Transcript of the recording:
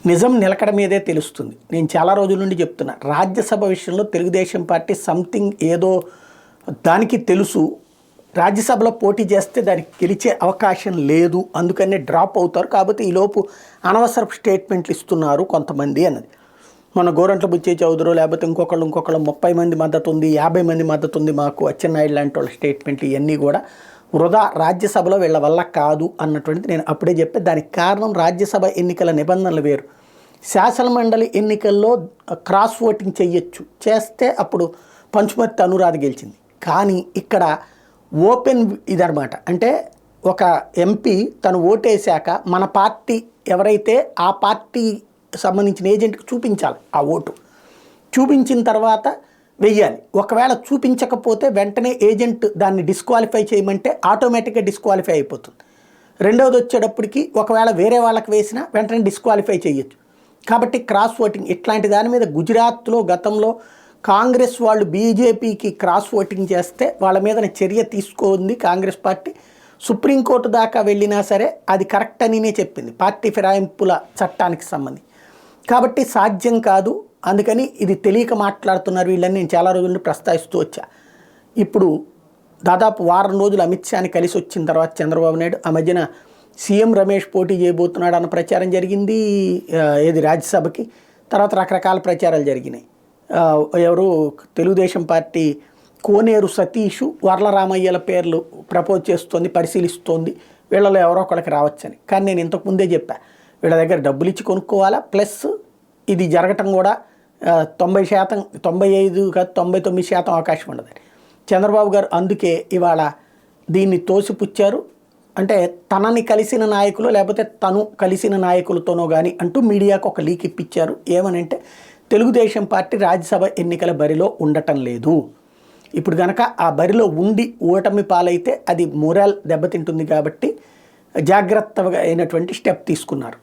నిజం నిలకడ మీదే తెలుస్తుంది. నేను చాలా రోజుల నుండి చెప్తున్నా, రాజ్యసభ విషయంలో తెలుగుదేశం పార్టీ సంథింగ్ ఏదో దానికి తెలుసు, రాజ్యసభలో పోటీ చేస్తే దానికి గెలిచే అవకాశం లేదు, అందుకనే డ్రాప్ అవుతారు. కాబట్టి ఈలోపు అనవసరపు స్టేట్మెంట్లు ఇస్తున్నారు కొంతమంది అన్నది. మన గోరంట్ల బుచ్చే చౌదరు లేకపోతే ఇంకొకళ్ళు 30 మంది మద్దతు ఉంది, 50 మంది మద్దతు ఉంది మాకు, అచ్చెన్నాయుడు లాంటి వాళ్ళ స్టేట్మెంట్లు ఇవన్నీ కూడా వృధా, రాజ్యసభలో వీళ్ళ వల్ల కాదు అన్నటువంటిది నేను అప్పుడే చెప్పే. దానికి కారణం రాజ్యసభ ఎన్నికల నిబంధనలు వేరు. శాసనమండలి ఎన్నికల్లో క్రాస్ ఓటింగ్ చెయ్యొచ్చు, చేస్తే అప్పుడు పంచుమర్తి అనురాధ గెలిచింది. కానీ ఇక్కడ ఓపెన్ ఇదనమాట. అంటే ఒక ఎంపీ తను ఓటేశాక మన పార్టీ ఎవరైతే ఆ పార్టీ సంబంధించిన ఏజెంట్కి చూపించాలి, ఆ ఓటు చూపించిన తర్వాత వెయ్యాలి. ఒకవేళ చూపించకపోతే వెంటనే ఏజెంట్ దాన్ని డిస్క్వాలిఫై చేయమంటే ఆటోమేటిక్గా డిస్క్వాలిఫై అయిపోతుంది. రెండవది వచ్చేటప్పటికి ఒకవేళ వేరే వాళ్ళకి వేసినా వెంటనే డిస్క్వాలిఫై చేయొచ్చు. కాబట్టి క్రాస్ ఓటింగ్ ఇట్లాంటి దాని మీద గుజరాత్లో గతంలో కాంగ్రెస్ వాళ్ళు బీజేపీకి క్రాస్ ఓటింగ్ చేస్తే వాళ్ళ మీద చర్య తీసుకుంది కాంగ్రెస్ పార్టీ. సుప్రీంకోర్టు దాకా వెళ్ళినా సరే అది కరెక్ట్ అనినే చెప్పింది పార్టీ ఫిరాయింపుల చట్టానికి సంబంధించి. కాబట్టి సాధ్యం కాదు, అందుకని ఇది తెలియక మాట్లాడుతున్నారు వీళ్ళని నేను చాలా రోజుల నుండి ప్రస్తావిస్తూ వచ్చా. ఇప్పుడు దాదాపు వారం రోజులు అమిత్ షాని కలిసి వచ్చిన తర్వాత చంద్రబాబు నాయుడు ఆ మధ్యన సీఎం రమేష్ పోటీ చేయబోతున్నాడు అన్న ప్రచారం జరిగింది ఏది రాజ్యసభకి. తర్వాత రకరకాల ప్రచారాలు జరిగినాయి. ఎవరు తెలుగుదేశం పార్టీ కోనేరు సతీషు వర్లరామయ్యల పేర్లు ప్రపోజ్ చేస్తోంది, పరిశీలిస్తోంది, వీళ్ళలో ఎవరో ఒకళ్ళకి రావచ్చని. కానీ నేను ఇంతకుముందే చెప్పా, వీళ్ళ దగ్గర డబ్బులు ఇచ్చి కొనుక్కోవాలా, ప్లస్ ఇది జరగటం కూడా 90%, 95 కాదు 99% అవకాశం ఉండదని చంద్రబాబు గారు అందుకే ఇవాళ దీన్ని తోసిపుచ్చారు. అంటే తనని కలిసిన నాయకులు లేకపోతే తను కలిసిన నాయకులతోనో కానీ అంటూ మీడియాకు ఒక లీక్ ఇప్పించారు. ఏమనంటే తెలుగుదేశం పార్టీ రాజ్యసభ ఎన్నికల బరిలో ఉండటం లేదు. ఇప్పుడు కనుక ఆ బరిలో ఉండి ఓటమి పాలైతే అది మొరాల్ దెబ్బతింటుంది కాబట్టి జాగ్రత్తగా అయినటువంటి స్టెప్ తీసుకున్నారు.